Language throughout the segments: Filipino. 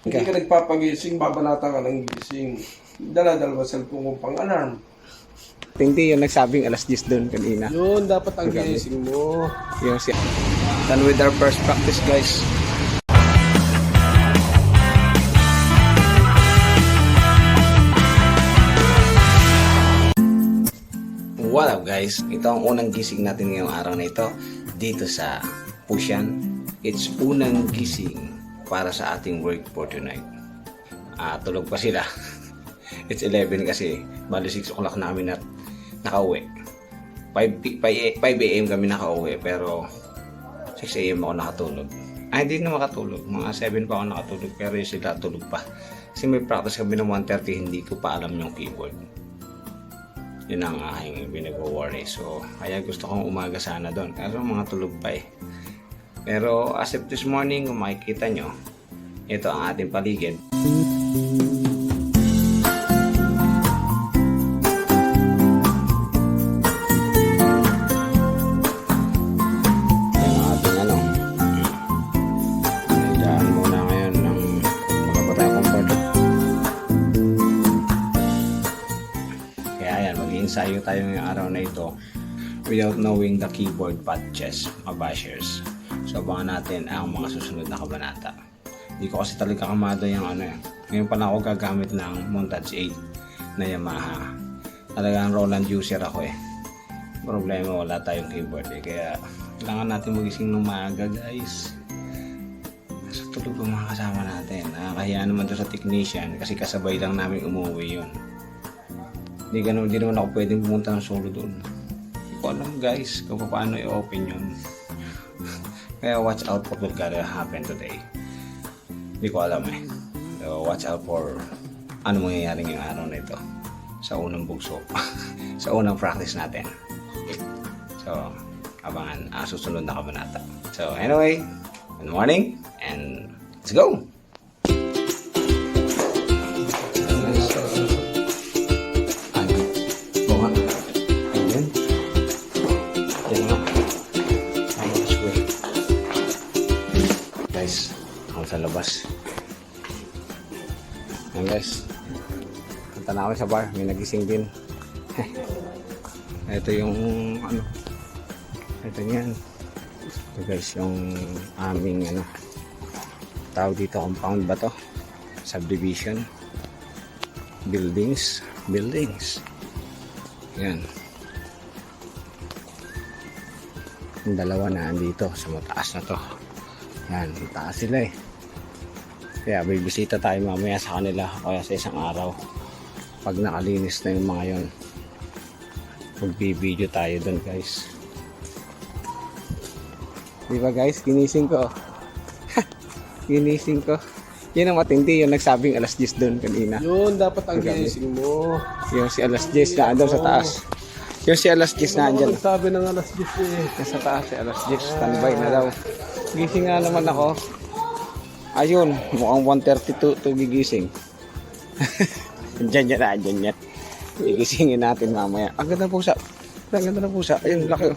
Hindi ka nagpapagising, babanata ka ng gising. Dala-dalawa cellphone kong pang-alarm. Hindi yung nagsabing alas 10 doon kanina. Yun, dapat ang gising mo. Yung si done with our first practice, guys. What up, guys? Ito ang unang gising natin ngayong araw na ito dito sa Pusyan. It's unang gising para sa ating work for tonight. Tulog pa sila. It's 11 kasi bali 6 o'clock namin na nakauwi. 5 a.m. kami nakauwi pero 6 a.m. ako nakatulog. Hindi na makatulog. Mga 7 pa ako nakatulog pero yung sila tulog pa. Kasi may practice kami ng 1:30, hindi ko pa alam yung keyboard. Yun ang aking pinag-worry. So, kaya gusto kong umaga sana doon. Kaso mga tulog pa eh. Pero as of this morning, kung makikita nyo, ito ang ating paligid. Ensayo tayo ngayong araw na ito without knowing the keyboard patches, mga bashers. So abangan natin ang mga susunod na kabanata. Hindi ko kasi talaga kamado yung ngayon pa lang ako gagamit ng Montage 8 na Yamaha. Talagang Roland user ako eh. Problema, wala tayong keyboard eh. Kaya kailangan natin magising ng maaga, guys. Sa tulog ang mga kasama natin. Kaya naman doon sa technician kasi kasabay lang namin umuwi yun. Hindi naman ako pwedeng pumunta ng solo doon. Hindi ko alam, guys kung paano i-open yun. Kaya watch out for what gonna happen today. Hindi ko alam eh. So watch out for ano mangyayari ngayong araw na ito sa unang bugso. Sa unang practice natin. So abangan susunod na kabanata. So anyway, good morning and let's go! Sa labas. Ayan, guys. Punta na kami sa bar. May nagising din. Ito yung ito yan. Ito, guys, yung aming tawag dito, compound ba to? Subdivision. Buildings. Yan. Yung dalawa na andito sa mataas na to. Yan, mataas sila eh. Kaya bibisita tayo mamaya sa kanila kaya sa isang araw pag nakalinis na yung mga yon, magbibideo tayo doon, guys. Diba, guys, ginising ko. Ginising ko. Yun ang matindi, yung nagsabing alas 10 doon kanina. Yun, dapat ang gising mo. Yung si alas 10 na andun sa taas. Yung si alas 10 na andyan. Sabi ng alas 10 eh. Sa taas si alas 10, standby na daw. Gising nga naman ako. Ayun, mukhang 1:32 to gigising. Diyan yan. Gigisingin natin mamaya. Ang ganda ng pusa. Ang ganda ng pusa. Ayun, laki.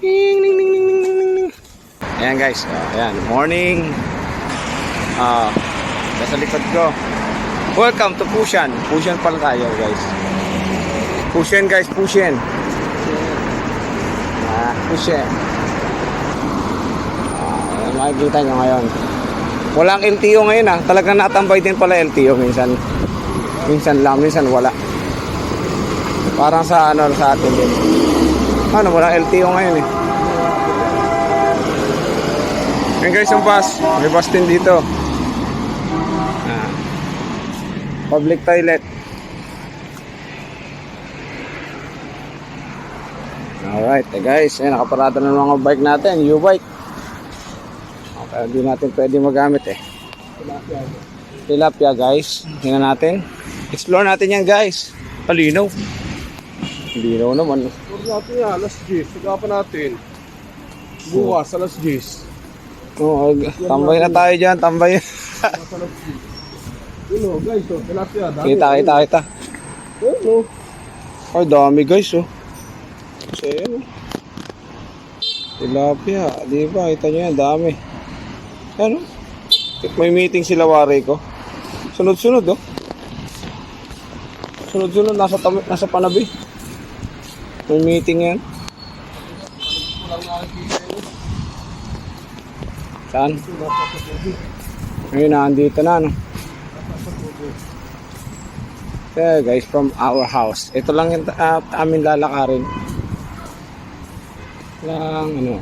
Ning. Ayan, guys. Ayan, morning. Nasa likod ko. Welcome to Pusyan. Pusyan pala tayo, guys. Pusyan, guys. Pusyan. Pusyan. Makikita nyo ngayon. Walang LTO ngayon Talagang natambay din pala LTO minsan. Minsan lang, minsan wala. Parang sa sa atin din. Walang LTO ngayon eh. Ayan, guys, yung bus. May bus din dito. Public toilet. Alright, guys, nakaparada na mga bike natin, U-bike. Okay, hindi natin pwede magamit eh. Tilapia, guys. Tingnan natin. Explore natin yan, guys. Palinaw. Linaw naman. Explore natin yan, alas 10. Sagapan natin. Bukas, alas 10. Tambay na tayo dyan, tambay. Guys, tilapia. Kita. Ay, dami, guys, Kasi Tilapia, di ba? Kita nyo yan, dami. Ano? May meeting sila wari ko. Sunod-sunod, oh. Sunod-sunod, nasa panabi. May meeting yan. Saan? Ngayon, nandito na, no? Okay, guys, from our house. Ito lang yung amin lalakarin. Lang, ano.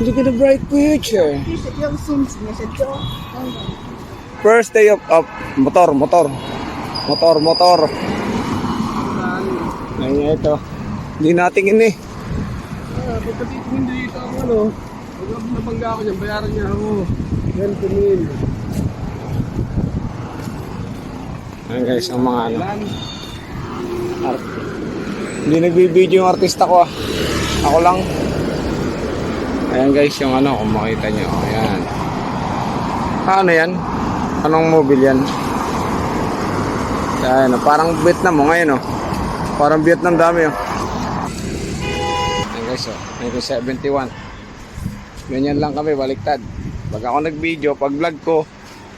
Look at the bright future. First day of motor. Ngayon ito. Hindi natin ini. Pagkatitingin dito ako, ano, pag nabangga ako niyan, bayaran niya ako. Yan, tumil. Ayan guys, ang mga ano. Hindi nagbibideo yung artista ko, ah. Ako lang. Ayan guys, yung ano, kung makita nyo. Ayan. Ano yan? Anong mobile yan? Ayan, parang Vietnam mo ngayon, oh. Parang Vietnam dami, oh. Ayan guys, oh. 1971. Ganyan lang kami, baliktad. Pag ako nag-video, pag vlog ko,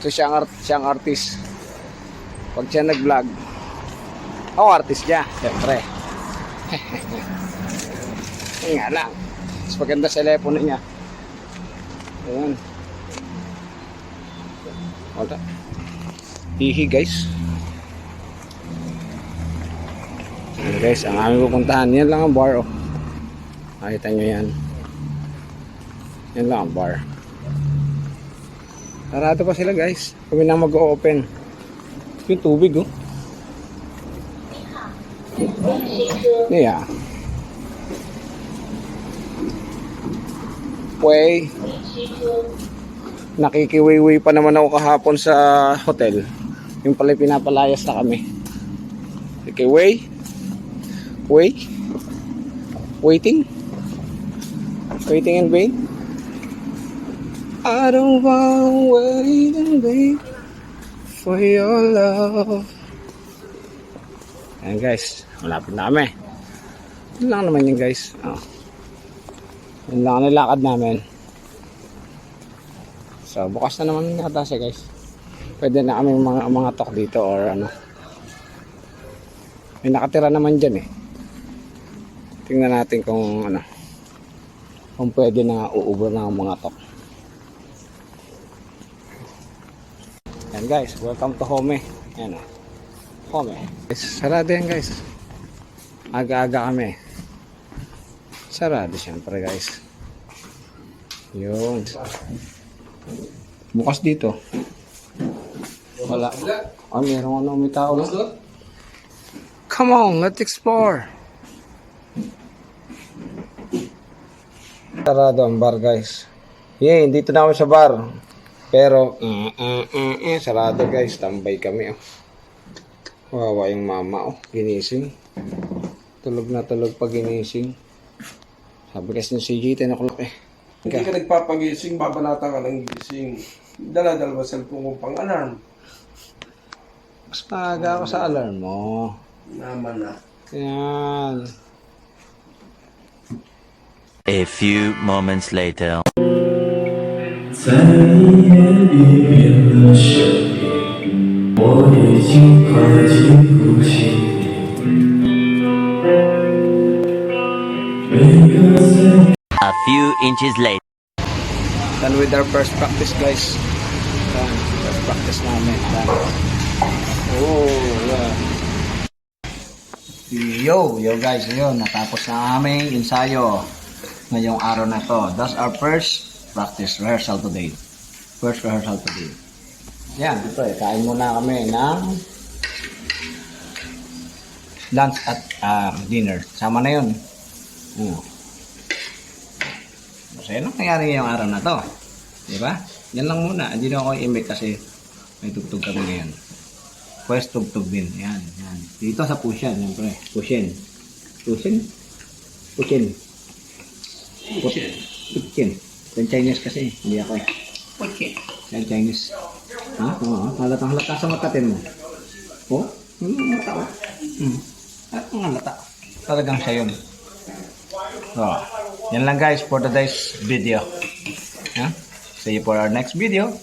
so siyang artist. Pag siya nag-vlog, ako artist niya, siyempre. Ayun nga lang. Mas maganda sa telepono niya. Ayan. Wala. Hihi guys. Ayan guys, ang aming pupuntahan. Yan lang ang bar, oh. Nakita nyo yan. Yan lang ang bar. Sarado pa sila guys. Kami na mag-o-open. Yung tubig, oh. Yeah. Way. Nakikiwiwi pa naman ako kahapon sa hotel. Yung pala pinapalayas na kami. Nakikiwi. Wait. Waiting in vain. I don't want wait and wait for your love. Ayan guys, malapit na kami. Yun lang naman yun guys. Oh. Yun lang ang nilakad namin. So bukas na naman yata siya guys. Pwede na kami mga tok dito or ano. May nakatira naman dyan eh. Tingnan natin kung ano. Kung pwede na uubra na ang mga tok. Yan guys, welcome to home. Yan o. Home. Sarado yan guys. Aga-aga kami. Sarado syempre guys. Yun. Bukas dito. Wala. Ah, meron ano, may tao. Come on, let's explore. Sarado ang bar guys. Yeah, dito na kami sa bar. Pero, sarado guys. Tambay kami. Oh. Wawa yung mama. Oh. Ginising. Tulog na tulog pag ginising. Sabi kasi ng CJ, 10 o'clock eh. Hindi ka nagpapagising, babanatan ka ng gising. Dala-dala mo cellphone kong pang-alarm. Mas maaga ako sa alarm mo. Naman na. Yan. A few moments later. 在你眼里变得神秘，我已经快记不清你。每个在 A few inches later. Done with our first practice guys. Done. First practice namin. Done. Oh, yeah. Yo guys, yun. Natapos na aming ensayo ngayong araw na to. That's our first practice rehearsal today. First rehearsal today. Yan, dito eh. Kain muna kami ng lunch at dinner. Sama na yun. Masaya lang nangyari ngayong araw na to. Diba? Yan lang muna. Hindi na ako i-invite kasi may tugtog kami ngayon. Quest tugtog din. Yan, yan. Dito sa Pusyan, siyempre. Pusyan. Pusyan? Pusyan. Pusyan. Pusyan. Yung Chinese kasi, hindi ako eh. Pusyan. Yan Chinese. Ha? Oo. Halata sa matatin mo. Oh? Yung mata oh. Ang halata. talagang siya yun. So, yan lang guys for today's video. Yeah? See you for our next video.